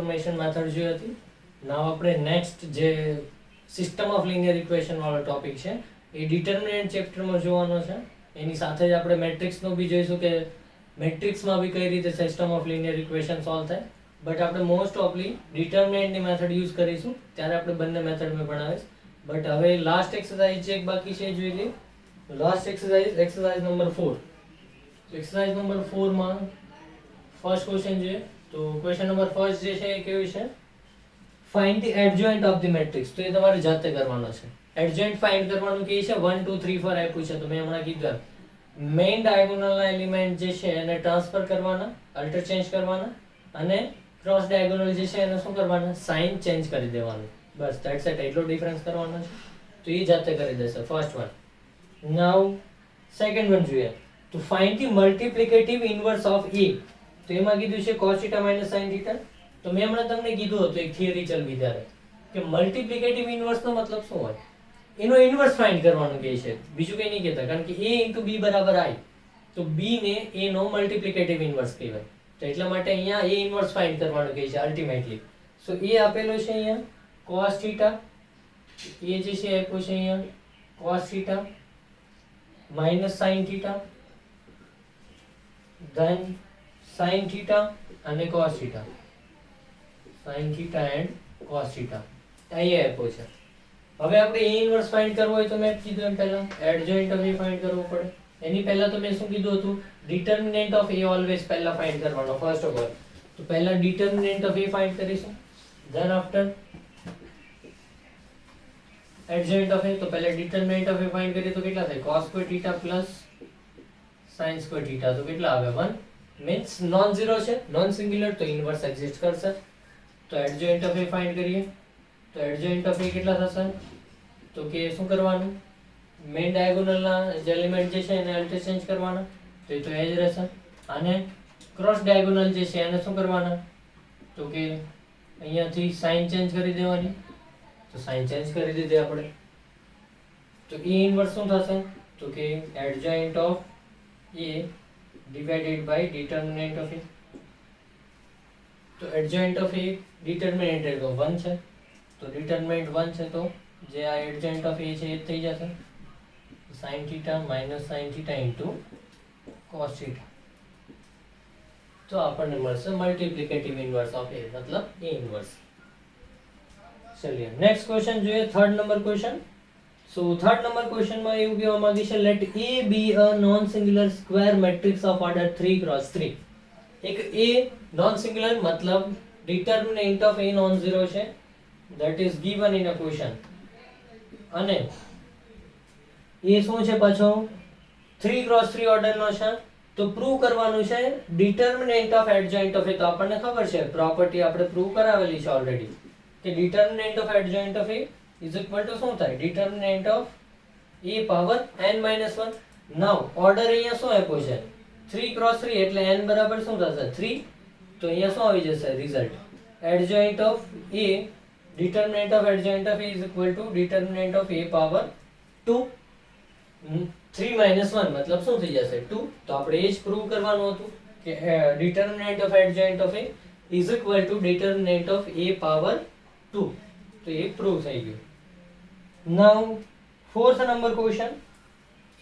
Transformation method જોઈ હતી. નાવ આપણે નેક્સ્ટ જે સિસ્ટમ ઓફ લિનિયર ઇક્વેશન વાળો ટોપિક છે એ ડિટર્મિનન્ટ ચેપ્ટરમાં જોવાનો છે. એની સાથે જ આપણે મેટ્રિક્સનું બી જોઈશું કે મેટ્રિક્સમાં બી કઈ રીતે system of linear equation solve થાય. બટ આપણે મોસ્ટ ઓફલી ડિટર્મિનન્ટની મેથડ યુઝ કરીશું, ત્યારે આપણે બંને મેથડ મેં ભણાવીશ. બટ હવે લાસ્ટ એક્સરસાઇઝ જે એક બાકી છે એ જોઈ લઈએ. Last exercise number 4. Exercise number 4 માં ફર્સ્ટ ક્વેશ્ચન જોઈએ. તો ક્વેશ્ચન નંબર ફર્સ્ટ જે છે એ કેવું છે, find the adjoint of the matrix. તો એ તમારે જાતે કરવાનો છે. એડજોઇન્ટ ફાઇન્ડ કરવાનું કે છે 1 2 3 4 આપ્યું છે, તો મેં હમણાં કીધું મેઇન ડાયગોનલના એલિમેન્ટ જે છે એને ટ્રાન્સફર કરવાના, અલ્ટર ચેન્જ કરવાના, અને ક્રોસ ડાયગોનલ જે છે એને શું કરવાના, સાઇન ચેન્જ કરી દેવાનું. બસ ધેટ્સ ઇટ. એટલો ડિફરન્સ કરવાનો છે. તો એ જાતે કરી દેશે ફર્સ્ટ વન. નાઉ સેકન્ડ વન જોઈએ. તો ફાઇન્ડ ધી મલ્ટિપ્લિકેટિવ ઇનવર્સ ઓફ એ. તો એમાં કીધું છે cos θ - sin θ. તો મેં હમણાં તમને કીધું હતું એક થિયરી ચલવી ત્યારે કે મલ્ટિપ્લિકેટિવ ઇનવર્સ નો મતલબ શું હોય, એનો ઇનવર્સ ફાઇન્ડ કરવાનું કહે છે, બીજું કંઈ નહીં કહેતા. કારણ કે a * b = i, તો b ને a નો મલ્ટિપ્લિકેટિવ ઇનવર્સ કહેવાય. તો એટલા માટે અહીંયા a ઇનવર્સ ફાઇન્ડ કરવાનું કહે છે અલ્ટિમેટલી. સો a આપેલો છે અહીંયા cos θ, a જે છે આપ્યો છે અહીંયા cos θ - sin θ, then sin θ અને cos θ, sin θ and cos θ અહીંયા આપ્યો છે. હવે આપણે a ઇનવર્સ ફાઇન્ડ કરવો હોય તો મેં કીધું એમ પહેલા એડજોઇન્ટ ઓફ a ફાઇન્ડ કરવો પડે. એની પહેલા તો મેં શું કીધું હતું, ડિટર્મિનન્ટ ઓફ a ઓલવેઝ પહેલા ફાઇન્ડ કરવાનો ફર્સ્ટ ઓફ ઓલ. તો પહેલા ડિટર્મિનન્ટ ઓફ a ફાઇન્ડ કરીશું, than after adjoint of a. તો પહેલા ડિટર્મિનન્ટ ઓફ a ફાઇન્ડ કરીએ તો કેટલા થાય, cos² θ sin² θ. તો કેટલા આવે 1. મીન્સ નોન ઝીરો છે, નોન સિંગ્યુલર, તો ઇનવર્સ એક્ઝિસ્ટ કરશે. તો એડજોઇન્ટ ઓફ a ફાઇન્ડ કરીએ. તો એડજોઇન્ટ ઓફ a કેટલા થશે, તો કે શું કરવાનું, મેઇન ડાયગોનલના જે એલિમેન્ટ જે છે એને અલ્ટર ચેન્જ કરવાના, તો એ તો એ જ રહેશે. અને ક્રોસ ડાયગોનલ જે છે એને શું કરવાના, તો કે અહીંયાથી સાઇન ચેન્જ કરી દેવાની. તો સાઇન ચેન્જ કરી દીધી આપણે. તો e ઇનવર્સ શું થશે, તો કે adjoint of a divided by determinant of a. તો એડજોઇન્ટ ઓફ a ડિટર્મિનન્ટ એ તો 1 છે, તો ડિટર્મિનન્ટ 1 છે, તો જે આ એડજોઇન્ટ ઓફ a છે એ થઈ જશે sin θ - sin θ into cos θ. તો આપણને મળશે મલ્ટિપ્લિકેટિવ ઇનવર્સ ઓફ a, મતલબ a ઇનવર્સ. ચલિए નેક્સ્ટ ક્વેશ્ચન જોઈએ, થર્ડ નંબર ક્વેશ્ચન. સો થર્ડ નંબર ક્વેશ્ચનમાં એવું કહેવા માંગે છે, late a be a non singular square matrix of order 3 cross 3. એક a non singular મતલબ determinant of a non zero છે, that is given in a question. અને એ શું છે પાછો 3x3 ઓર્ડરનો છે. તો પ્રૂવ કરવાનું છે determinant of adjoint of a. તો આપણને ખબર છે પ્રોપર્ટી આપણે પ્રૂવ કરાવેલી છે ઓલરેડી કે determinant of adjoint of a is equal two શું થાય, determinant of a power n - 1. Now order અહીંયા શું આપ્યો છે 3x3, એટલે n બરાબર શું થશે 3. તો અહીંયા શું આવી જશે result, adjoint of a, determinant of adjoint of a is equal two determinant of a power 2. 3 - 1 મતલબ શું થઈ જશે 2. તો આપણે એ જ પ્રૂવ કરવાનું હતું કે determinant of adjoint of a is equal two determinant of a power 2. તો એ પ્રૂવ થઈ ગયું. નાઉ ફોર્થ નંબર ક્વેશ્ચન.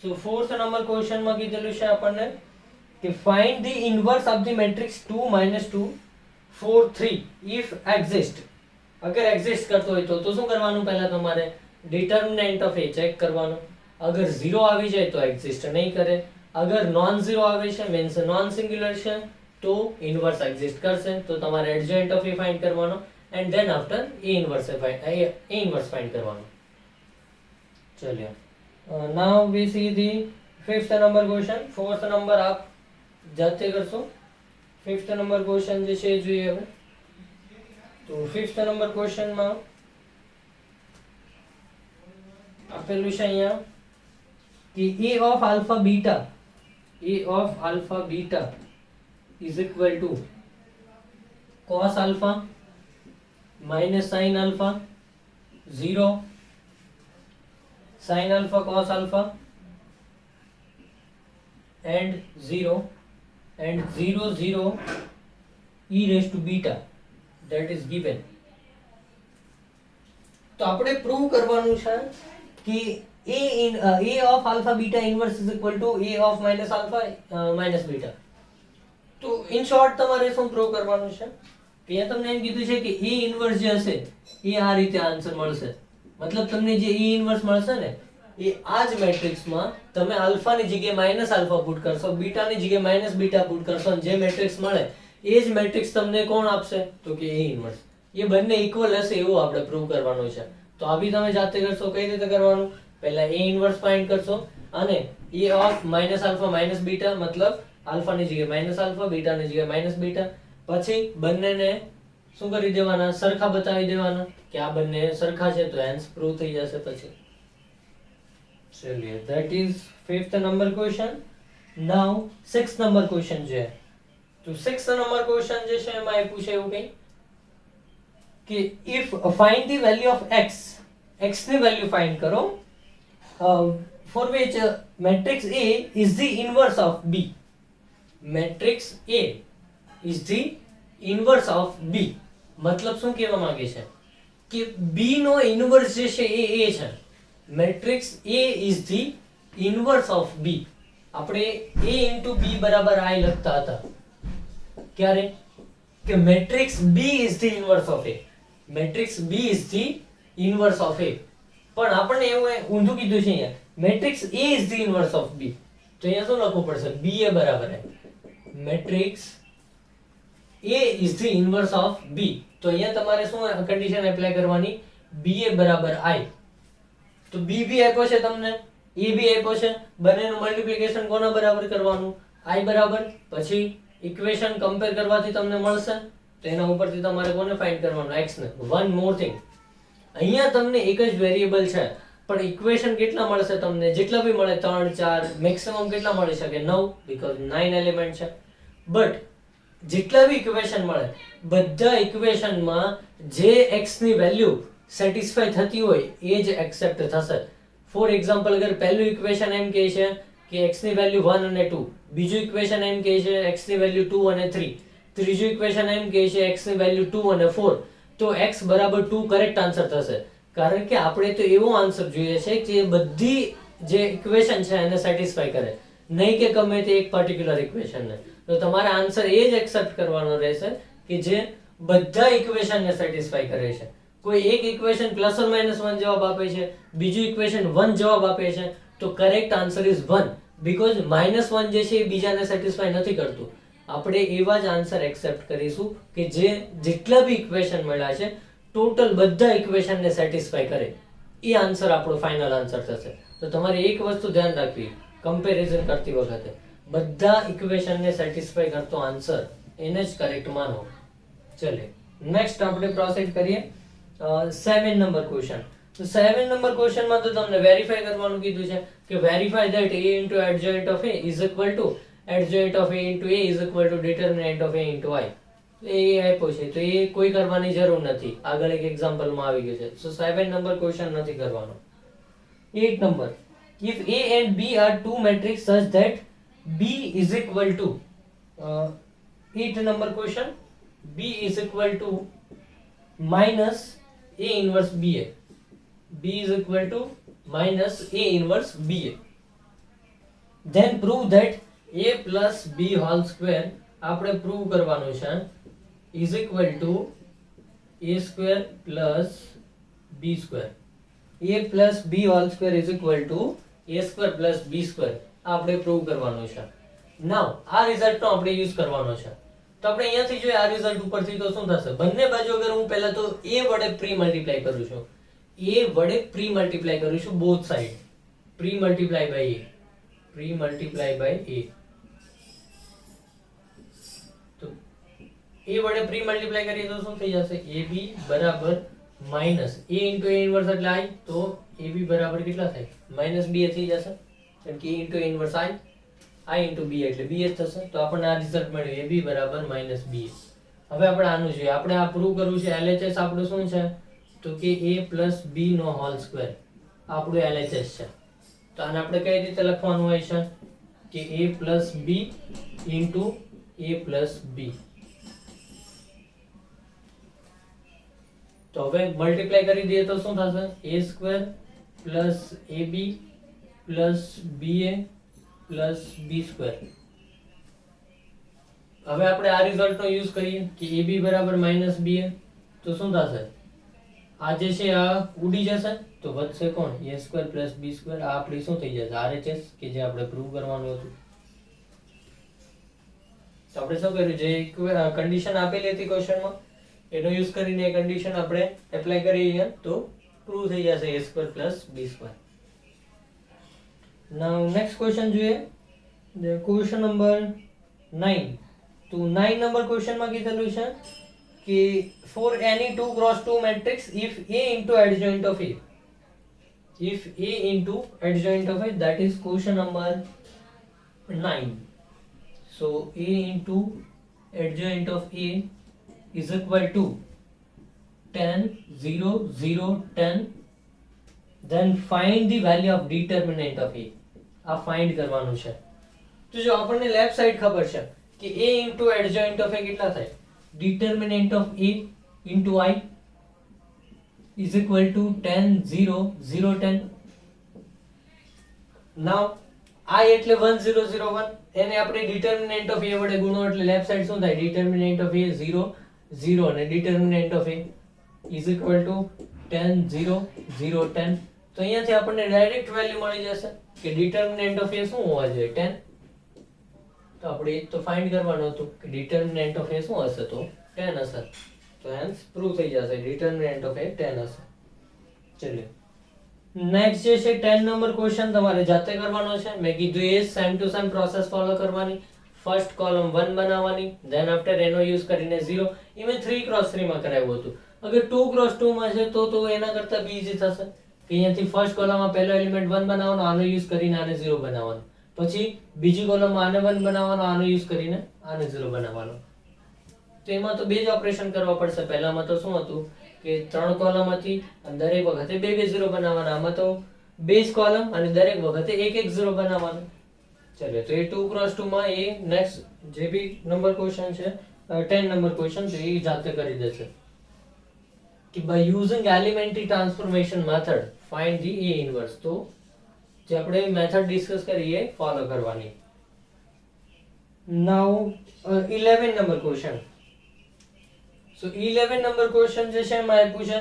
સો ફોર્થ નંબર ક્વેશ્ચનમાં કીધેલું છે આપણને કે find the inverse of the matrix 2 - 2 4 3 if exist. અગર એક્ઝિસ્ટ કરતો હોય તો શું કરવાનું, પહેલા તમારે ડિટર્મિનન્ટ ઓફ a ચેક કરવાનું. અગર 0 આવી જાય તો એક્ઝિસ્ટ નહીં કરે. અગર નોન ઝીરો આવે છે મીન્સ નોન સિંગ્યુલર છે તો ઇનવર્સ એક્ઝિસ્ટ કરશે. તો તમારે એડજોઇન્ટ ઓફ a ફાઇન્ડ કરવાનો and then after a inverse find કરવાનો. ચલિए now we see the fifth number question. Fourth number आप जाते करशो. फिफ्थ नंबर क्वेश्चन જે છે જોઈએ હવે. તો ફિફ્થ નંબર ક્વેશ્ચનમાં આપેલું છે અહીંયા कि a of alpha beta is equal to cos alpha minus sin alpha 0 sin alpha cos alpha and 0 0 e raised to beta. that is given. તો આપણે પ્રૂવ કરવાનું છે કે a of alpha beta inverse is equal to a of minus alpha minus beta. તો in short તમારે શું prove કરવાનું છે કે અહીંયા તમને એમ કીધું છે કે a ઇન્વર્સ જે હશે એ આ રીતે આન્સર મળશે. મતલબ તમને જે a ઇન્વર્સ મળશે ને એ આ જ મેટ્રિક્સમાં તમે આલ્ફા ની જગ્યાએ માઇનસ આલ્ફા પુટ કરશો, બીટા ની જગ્યાએ માઇનસ બીટા પુટ કરશો અને જે મેટ્રિક્સ મળે એ જ મેટ્રિક્સ તમને કોણ આપશે તો કે a ઇન્વર્સ. એ બંને ઇક્વલ હશે એવું આપણે પ્રૂવ કરવાનું છે. તો આ બી તમે જાતે કરશો. કઈ રીતે કરવાનું? પહેલા a ઇન્વર્સ ફાઇન્ડ કરશો અને a of minus alpha minus beta મતલબ આલ્ફા ની જગ્યાએ માઇનસ આલ્ફા, બીટા ની જગ્યાએ માઇનસ બીટા, પછી બંનેને શું કરી દેવાના? સરખા બતાવી દેવાના કે આ બંને સરખા છે તો હેન્સ પ્રૂવ થઈ જશે. પછી ચલિए that is fifth number question. now sixth number question છે. તો sixth number question જે છે એમાં એ પૂછે એવું કઈ કે if find the value of x ની વેલ્યુ ફાઇન્ડ કરો for which matrix A is the inverse of B. matrix A is the inverse of B. મતલબ શું કહેવા માંગે છે કે B નો ઇન્વર્સ જે છે એ A છે. matrix A is the inverse of B. આપણે A into B બરાબર I લખતા હતા ક્યારે કે matrix B is the inverse of A. matrix B is the inverse of A. પણ આપણને એવું ઊંધું કીધું છે અહીંયા matrix A is the inverse of B. તો અહીંયા શું લખવું પડશે? B A બરાબર I. matrix A is the inverse of B. તો અહીંયા તમારે શું કન્ડિશન એપ્લાય કરવાની? B A બરાબર I. તો B બી આપ્યો છે તમને, A બી આપ્યો છે, બંનેનું મલ્ટીપ્લિકેશન કોના બરાબર કરવાનું? I બરાબર. પછી ઇક્વેશન કમ્પેર કરવાથી તમને મળશે તો એના ઉપરથી તમારે કોને ફાઇન્ડ કરવાનું? x ને. વન મોર થિંગ, અહીંયા તમને એક જ વેરીએબલ છે પણ ઇક્વેશન કેટલા મળશે તમને? જેટલા બી મળે 3 4 મેક્સિમમ કેટલા મળી શકે? 9 બીકોઝ 9 એલિમેન્ટ છે. બટ જેટલા બી ઇક્વેશન મળે બધા ઇક્વેશનમાં જે x ની વેલ્યુ સેટિસ્ફાઈ થતી હોય એ જ એક્સેપ્ટ થશે. ફોર એક્ઝામ્પલ અગર પહેલું ઇક્વેશન એમ કહે છે કે x ની વેલ્યુ 1 અને 2, બીજું ઇક્વેશન એમ કહે છે x ની વેલ્યુ 2 અને 3, ત્રીજું ઇક્વેશન એમ કહે છે x ની વેલ્યુ 2 અને 4, તો x બરાબર 2 કરેક્ટ આન્સર થશે. કારણ કે આપણે તો એવો આન્સર જોઈએ છે કે બધી જે ઇક્વેશન છે એને સેટિસ્ફાઈ કરે, નહીં કે ગમે તે એક પર્ટિક્યુલર ઇક્વેશનને. તો તમારે આન્સર એ જ એક્સેપ્ટ કરવાનો રહેશે કે જે બધા ઇક્વેશનને સેટિસ્ફાઈ કરે છે. કોઈ એક ઇક્વેશન પ્લસ ઓર માઇનસ 1 જવાબ આપે છે, બીજું ઇક્વેશન 1 જવાબ આપે છે, તો કરેક્ટ આન્સર ઇઝ 1 બીકોઝ -1 જે છે એ બીજાને સેટિસ્ફાઈ નથી કરતું. આપણે એવા જ આન્સર એક્સેપ્ટ કરીશું કે જે જેટલા બી ઇક્વેશન મળ્યા છે ટોટલ બધા ઇક્વેશનને સેટિસ્ફાઈ કરે. એ આન્સર આપણો ફાઇનલ આન્સર થશે. તો તમારે એક વસ્તુ ધ્યાન રાખવી કમ્પેરિઝન કરતી વખતે, બધા ઇક્વેશનને સેટિસ્ફાઈ કરતો આન્સર એને જ કરેક્ટ માનો. ચલે નેક્સ્ટ આપણે પ્રોસીડ કરીએ 7 નંબર ક્વેશ્ચન. તો 7 નંબર ક્વેશ્ચન માં તો તમને વેરીફાઈ કરવાનું કીધું છે કે verify that a into adjoint of a is equal to adjoint of a into a is equal to determinant of a into I. એ આપ્યો છે તો એ કોઈ કરવાની જરૂર નથી, આગળ એક એક્ઝામ્પલ માં આવી ગયું છે. સો 7 નંબર ક્વેશ્ચન નથી કરવાનો. 8 number, if a and b are two matrix such that b is equal to 8 number question, b is equal to minus a inverse ba. b is equal to minus a inverse ba. then prove that a plus b whole square આપણે prove કરવાનું છે is equal to a square plus b square. a plus b whole square is equal to a square plus b square આપણે prove કરવાનું છે. નાઉ આ result નો આપણે use કરવાનો છે. તો આપણે અહીંયાથી જોઈએ આ રિઝલ્ટ ઉપરથી તો શું થશે? બંને બાજુ અગર હું પહેલા તો a વડે પ્રી મલ્ટીપ્લાય કરું છું, a વડે પ્રી મલ્ટીપ્લાય કરું છું both side, pre multiply by a, pre multiply by a. તો a વડે પ્રી મલ્ટીપ્લાય કરીએ તો શું થઈ જશે? ab બરાબર minus a into a inverse એટલે i, તો ab બરાબર કેટલા થાય? માઈનસ b થઈ જશે, કારણ કે a into a inverse i into b એટલે b જ થશે. તો આપણને આ રિઝલ્ટ મળ્યું ab બરાબર માઈનસ b. હવે આપણે આનું જોઈએ, આપણે આ પ્રૂવ કરવું છે. LHS આપણું શું છે? તો કે a plus b નો હોલ સ્ક્વેર આપણું LHS છે. તો આને આપણે કઈ રીતે લખવાનું હોય છે કે a plus b into a plus b. તો હવે મલ્ટીપ્લાય કરી દઈએ તો શું થશે a square plus ab plus ba plus b square. હવે આપણે આ રિઝલ્ટનો યુઝ કરીએ કે ab બરાબર માઇનસ ba તો શું થશે આ જે છે આ ઉડી જશે તો વધશે કોણ a square plus b square. આ આપણી શું થઈ જશે RHS કે જે આપણે પ્રૂવ કરવાનું હતું. તો આપણે શું કર્યું જે કન્ડિશન આપેલી હતી ક્વેશ્ચનમાં એનો યુઝ કરીને એ કન્ડિશન આપણે એપ્લાય કરીએ તો પ્રૂવ થઈ જશે a square plus b square. Now next question જોઈએ ક્વેશ્ચન નંબર 9. તો 9 નંબર ક્વેશ્ચનમાં કીધેલું છે કે for any 2x2 matrix if A into adjoint of A, if A into adjoint of A, that is question number 9. So A into adjoint of A is equal to 10 0 0 10, then find the value of determinant of A. આ find કરવાનું છે. તો જો આપણને left side ખબર છે કે A into adjoint of A કેટલા થાય determinant of A into I is equal to 10 0 0 10. now I એટલે 1 0 0 1 એને આપણે determinant of A વડે ગુણો એટલે લેફ્ટ સાઈડ શું થાય determinant of A 0 0 અને determinant of A is equal to 10 0 0 10. તો અહીંયાથી આપણને ડાયરેક્ટ વેલ્યુ મળી જશે કે determinant of A શું હોવા જોઈએ 10. તો આપણે એ તો ફાઇન્ડ કરવાનું હતું કે determinant of A શું હશે તો 10 હશે. તો હેન્સ પ્રૂવ થઈ જશે determinant of A 10 હશે. ચલો નેક્સ્ટ જે છે 10 નંબર ક્વેશ્ચન તમારે જાતે કરવાનો છે. મેં કીધું એ same to same process follow કરવાની. ફર્સ્ટ કોલમ 1 બનાવવાની, ધેન આફ્ટર એનો યુઝ કરીને 0. એ મેં 3x3 માં કરાવ્યું હતું. અગર 2x2 માં છે તો એના કરતા બી ઈઝી થશે કે અહીંયાથી ફર્સ્ટ કોલમમાં પહેલો એલિમેન્ટ 1 બનાવવાનો, આનો યુઝ કરીને આને 0 બનાવવાનો. પછી બીજી કોલમમાં આને 1 બનાવવાનો, આનો યુઝ કરીને આને 0 બનાવવાનો. તો એમાં તો બે જ ઓપરેશન કરવા પડશે. પહેલામાં તો શું હતું કે 3 કોલમ હતી અને દરેક વખતે 2 2 0 બનાવવાના. આમાં તો બેઝ કોલમ અને દરેક વખતે 1 1 0 બનાવવાનું. ચલો તો એ 2x2 માં એ નેક્સ્ટ જે બી નંબર ક્વેશ્ચન છે 10 નંબર ક્વેશ્ચન તો એ જાતે કરી દેશે કે by using elementary transformation method find the A inverse. તો જે આપણે મેથડ ડિસ્કસ કરીએ ફોલો કરવાની. નાઉ 11 નંબર ક્વેશ્ચન. સો 11 નંબર ક્વેશ્ચન જે છે એમાં આપ્યું છે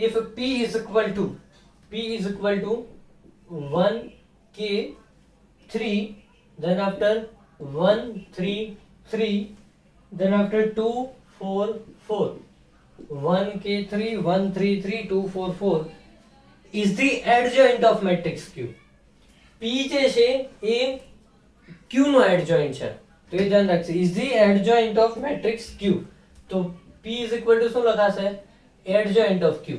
if p is equal to 1 k 3 then after 1 3 3 then after 2 4 4 1 k 3 1 3 3 2 4 4 is the adjoint of matrix Q. P જે છે એ Q નો adjoint છે તો એ ધ્યાન રાખજો is the adjoint of matrix Q. તો P is equal to શું લખાશે adjoint of Q.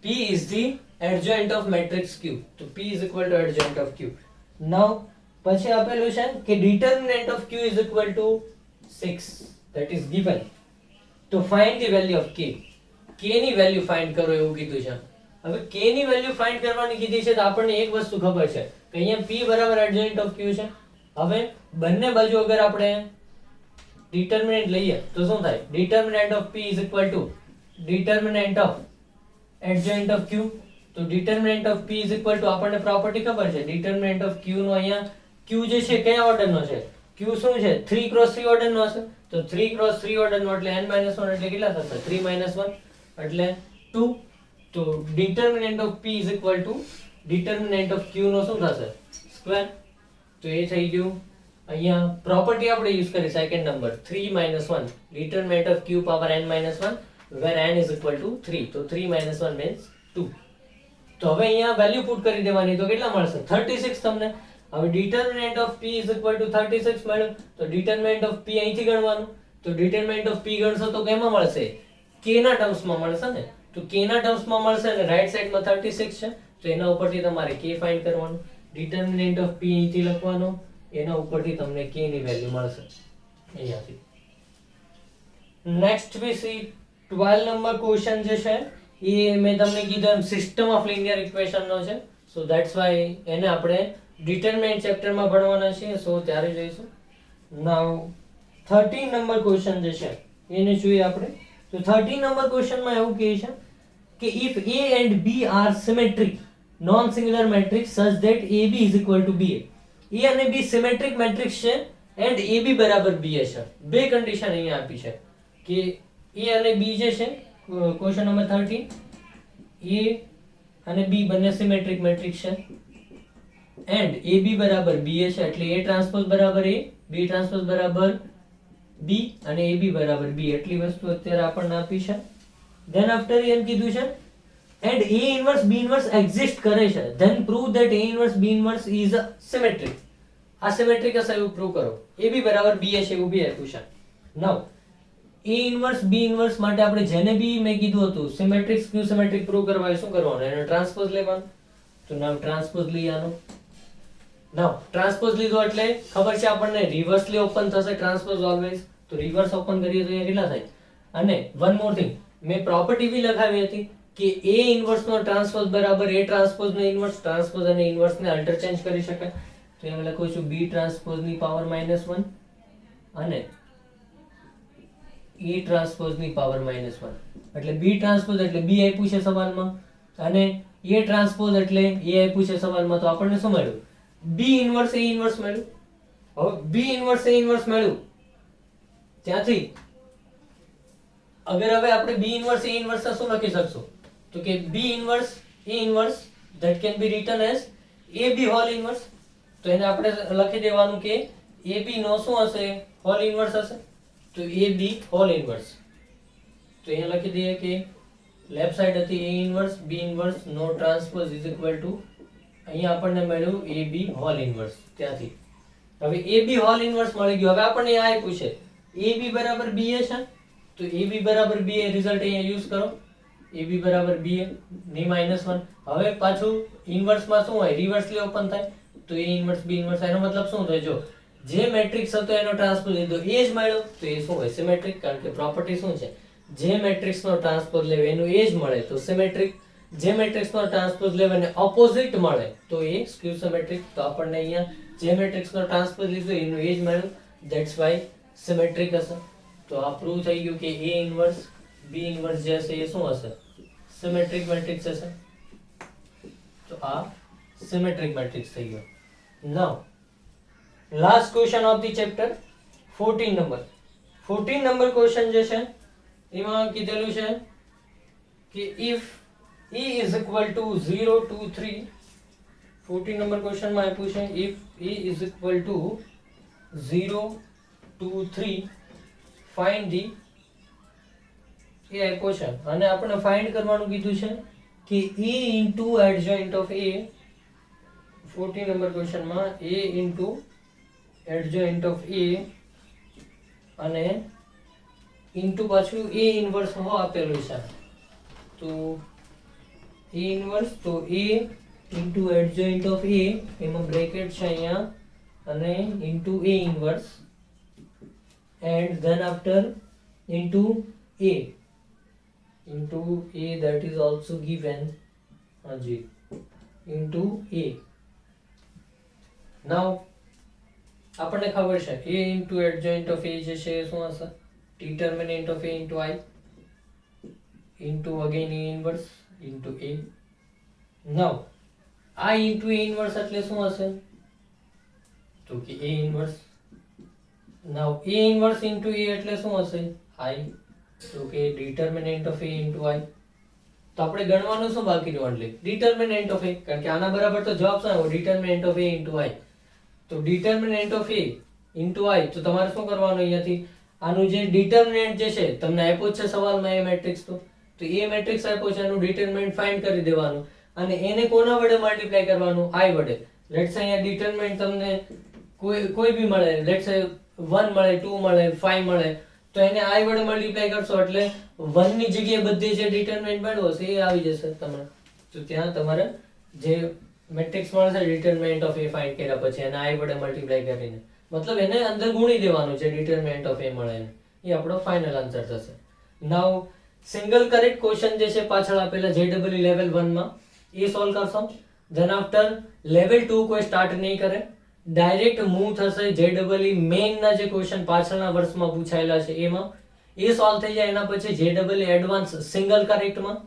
P is the adjoint of matrix Q. તો P is equal to adjoint of Q. now પછી આપેલું છે કે determinant of Q is equal to 6 that is given. તો find the value of K. K ની value find કરો એવું કીધું છે. હવે K ની વેલ્યુ ફાઇન્ડ કરવાની કીધી છે તો આપણને એક વસ્તુ ખબર છે કે અહીંયા P બરાબર adjoint of Q છે. હવે બંને બાજુ અગર આપણે ડિટર્મિનન્ટ લઈએ તો શું થાય determinant of P is equal to determinant of adjoint of Q. તો determinant of P is equal to આપણને પ્રોપર્ટી ખબર છે determinant of Q નો અહીંયા Q જે છે કયા ઓર્ડરનો છે Q શું છે 3x3 ઓર્ડરનો હશે. તો 3x3 ઓર્ડરનો એટલે n - 1 એટલે કેટલા થશે 3 - 1 એટલે 2. તો determinant of P is equal to determinant of Q નો શું થશે સ્ક્વેર. તો એ થઈ ગયું. અહીંયા પ્રોપર્ટી આપણે યુઝ કરી second number 3 - 1 determinant of Q power n - 1 where n is equal to 3. તો 3 - 1 means 2. તો હવે અહીંયા વેલ્યુ પુટ કરી દેવાની તો કેટલા મળશે 36 તમને. હવે determinant of P is equal to 36 મળ્યું તો determinant of P અહીંથી ગણવાનું. તો determinant of P ગણશો તો કેમાં મળશે K ના ટર્મ્સમાં મળશે ને. તો K ના ટર્મ્સમાં મળશે અને રાઈટ સાઈડમાં 36 છે તો એના ઉપરથી તમારે K ફાઇન્ડ કરવાનું. determinant of P અહીંથી લખવાનું એના ઉપરથી તમને K ની વેલ્યુ મળશે અહીંયાથી. Next we see 12 number question જે છે એ મેં તમને કીધું એમ સિસ્ટમ ઓફ લિનિયર ઇક્વેશન નો છે. સો ધેટ્સ વાય એને આપણે ડિટરમિનન્ટ ચેપ્ટરમાં ભણવાના છે સો ત્યારે જોઈશું. નાઉ 13 નંબર ક્વેશ્ચન જે છે એને જોઈએ આપણે. તો 13 નંબર ક્વેશ્ચનમાં એવું કહે છે કે if A and B are symmetric non singular matrix such that AB is equal to BA. A અને B સિમેટ્રિક મેટ્રિક્સ છે and AB બરાબર BA છે. બે કન્ડિશન અહીંયા આપી છે કે A અને B જે છે ક્વેશ્ચન નંબર 13 A અને B બંને સિમેટ્રિક મેટ્રિક્સ છે and AB બરાબર BA છે એટલે A ટ્રાન્સપોઝ બરાબર A, B ટ્રાન્સપોઝ બરાબર B અને AB બરાબર B એટલી વસ્તુ અત્યારે આપણને આપી છે. then after એમ કીધું છે and A inverse B inverse exist કરે છે then prove that A inverse B inverse is a symmetric. આ સિમેટ્રિક હશે એવું પ્રૂવ કરો. AB બરાબર BA છે એવું બી આપ્યું છે. now A inverse B inverse માટે આપણે જેને બી મેં કીધું હતું સિમેટ્રિક સ્ક્યુ સિમેટ્રિક પ્રૂવ કરવા શું કરવાનું એનો ટ્રાન્સપોઝ લેવાનું. તો નામ ટ્રાન્સપોઝ લઈ આનો. નાવ ટ્રાન્સપોઝ લીધો એટલે ખબર છે આપણને રિવર્સલી ઓપન થશે ટ્રાન્સપોઝ ઓલવેઝ. તો રિવર્સ ઓપન કરીએ તો અહીંયા કેટલા થાય. અને વન મોર થિંગ મેં પ્રોપર્ટી બી લખાવી હતી કે A ઇન્વર્સ નો ટ્રાન્સપોઝ બરાબર A ટ્રાન્સપોઝ નો ઇન્વર્સ. ટ્રાન્સપોઝ અને ઇન્વર્સ ને ઇન્ટરચેન્જ કરી શકાય. તો અહીંયા લખું છું B ટ્રાન્સપોઝ ની પાવર -1 અને A ટ્રાન્સપોઝ ની પાવર -1 એટલે B ટ્રાન્સપોઝ એટલે B આપ્યું છે સવાલમાં અને A ટ્રાન્સપોઝ એટલે A આપ્યું છે સવાલમાં. તો આપણને શું મળ્યું B ઇન્વર્સ A ઇન્વર્સ મળ્યું. હવે B ઇન્વર્સ A ઇન્વર્સ મળ્યું ત્યાંથી અગર હવે આપણે B ઇન્વર્સ A ઇન્વર્સ શું લખી શકશું તો કે B inverse A inverse that can be written as AB whole inverse. તો એને આપણે લખી દેવાનું કે AB નો શું હશે હોલ ઇન્વર્સ હશે. તો AB હોલ ઇન્વર્સ. તો અહીંયા લખી દઈએ કે લેફ્ટ સાઈડ હતી A ઇન્વર્સ B ઇન્વર્સ નો ટ્રાન્સપોઝ ઇઝ ઇક્વલ ટુ અહીંયા આપણને મળ્યું AB હોલ ઇન્વર્સ. ત્યાંથી હવે AB હોલ ઇન્વર્સ મળી ગયું. હવે આપણને આ આપ્યું છે AB બરાબર BA છે. તો AB બરાબર BA રિઝલ્ટ અહીંયા યુઝ કરો. AB બરાબર BA ની -1. હવે પાછું ઇન્વર્સમાં શું હોય રિવર્સલી ઓપન થાય. તો A ઇન્વર્સ B ઇન્વર્સ એનો મતલબ શું થાય જો જે મેટ્રિક્સ હતો એનો ટ્રાન્સપોઝ લીધો એ જ મળ્યો તો એ શું હોય સિમેટ્રિક. કારણ કે પ્રોપર્ટી શું છે જે મેટ્રિક્સ નો ટ્રાન્સપોઝ લેવે એનું એ જ મળે તો સિમેટ્રિક. જે મેટ્રિક્સ નો ટ્રાન્સપોઝ લેવે અને ઓપોઝિટ મળે તો એ સ્ક્યુ સિમેટ્રિક. તો આપણને અહીંયા જે મેટ્રિક્સ નો ટ્રાન્સપોઝ લીધો એનું એ જ મળ્યું ધેટ્સ વાય સિમેટ્રિક હશે. તો આ પ્રૂવ થઈ ગયું કે A ઇન્વર્સ B ઇન્વર્સ જે હશે એ શું હશે સિમેટ્રિક મેટ્રિક્સ હશે. તો આ સિમેટ્રિક મેટ્રિક્સ થઈ ગયો. Now last question of the chapter 14 number question જે છે એમાં કીધેલું છે કે if E is equal to 0 to 3 14 number question માં આપ્યું છે if E is equal to 0 to 3 find the એ આપ્યો છે અને આપણે ફાઇન્ડ કરવાનું કીધું છે કે A into adjoint of A 14 number question માં A into adjoint of A અને into પાછું A inverse હો આપેલું છે. તો A inverse તો A into adjoint of A એમાં બ્રેકેટ છે અહીંયા અને into A inverse and then after into A that is also given haji into A. now આપણને ખબર છે A into adjoint of A જે છે એ શું હશે determinant of A into I into again A inverse into A. now I into A inverse એટલે શું હશે તો કે A inverse. now A inverse into A એટલે શું હશે I. તો કે determinant of A into I. તો આપણે ગણવાનું શું બાકી રહ્યું એટલે determinant of A કારણ કે આના બરાબર તો જવાબ શું આવ્યો determinant of A into I. તો determinant of A into I તો તમારે શું કરવાનું અહીંયાથી આનું જે determinant જે છે તમને આપ્યો છે સવાલમાં એ મેટ્રિક્સ તો એ મેટ્રિક્સ આપ્યો છે એનું determinant ફાઇન્ડ કરી દેવાનું અને એને કોના વડે મલ્ટીપ્લાય કરવાનું I વડે. લેટ્સ સે અહીંયા determinant તમને કોઈ બી મળે લેટ્સ સે 1 મળે 2 મળે 5 મળે તો એને I વડે મલ્ટીપ્લાય કરશો એટલે 1 ની જગ્યાએ બધી જે determinant મળ્યો હશે એ આવી જશે તમારે. તો ત્યાં તમારે જે મેટ્રિક્સ મળશે determinant of A ફાઇન્ડ કર્યા પછી એને I વડે મલ્ટીપ્લાય કરીને મતલબ એને અંદર ગુણી દેવાનું છે determinant of A મળે એને. એ આપણો ફાઇનલ આન્સર થશે. નાઉ સિંગલ કરેક્ટ ક્વેશ્ચન જે છે પાછળ આપેલા JEE લેવલ 1 માં એ સોલ્વ કરશો. ધેન આફ્ટર લેવલ 2 કોઈ સ્ટાર્ટ નહીં કરે ડાયરેક્ટ મૂવ થશે JEE મેઇન ના જે ક્વેશ્ચન પાછળના વર્ષમાં પૂછાયેલા છે એમાં એ સોલ્વ થઈ જાય એના પછી JEE એડવાન્સ સિંગલ કરેક્ટ માં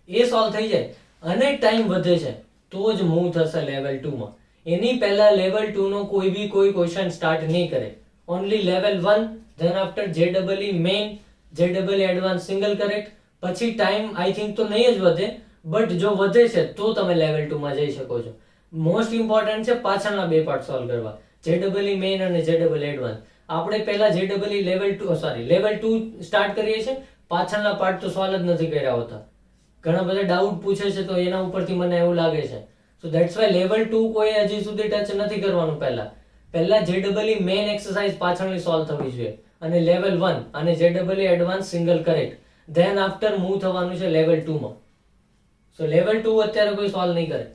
એ સોલ્વ થઈ જાય અને ટાઈમ વધે છે તો જ મૂવ થશે લેવલ 2 માં. એની પહેલા લેવલ 2 નો કોઈ ક્વેશ્ચન સ્ટાર્ટ નહીં કરે. Only level 1, than after JEE main, JEE advance single correct, પછી ટાઈમ આઈ થિંક તો નહીં જ વધે, બટ જો વધે છે તો તમે લેવલ 2 માં જઈ શકો છો. મોસ્ટ ઇમ્પોર્ટન્ટ છે પાછળના બે પાર્ટ સોલ્વ કરવા, JEE મેઇન અને JEE એડવાન્સ. આપણે પહેલા JEE લેવલ 2 સ્ટાર્ટ કરીએ છીએ, પાછળના પાર્ટ તો સોલ્વ જ નથી કર્યા હોતા. ઘણા બધા ડાઉટ પૂછે છે તો એના ઉપરથી મને એવું લાગે છે. સો ધેટ્સ વાય લેવલ 2 કોઈ હજી સુધી ટચ નથી કરવાનું. પહેલા JEE મેઇન એક્સરસાઇઝ પાછળની સોલ્વ થવી જોઈએ અને લેવલ 1 અને JEE advance single correct, than after move થવાનું છે લેવલ 2 માં. સો લેવલ 2 અત્યારે કોઈ સોલ્વ નહીં કરે.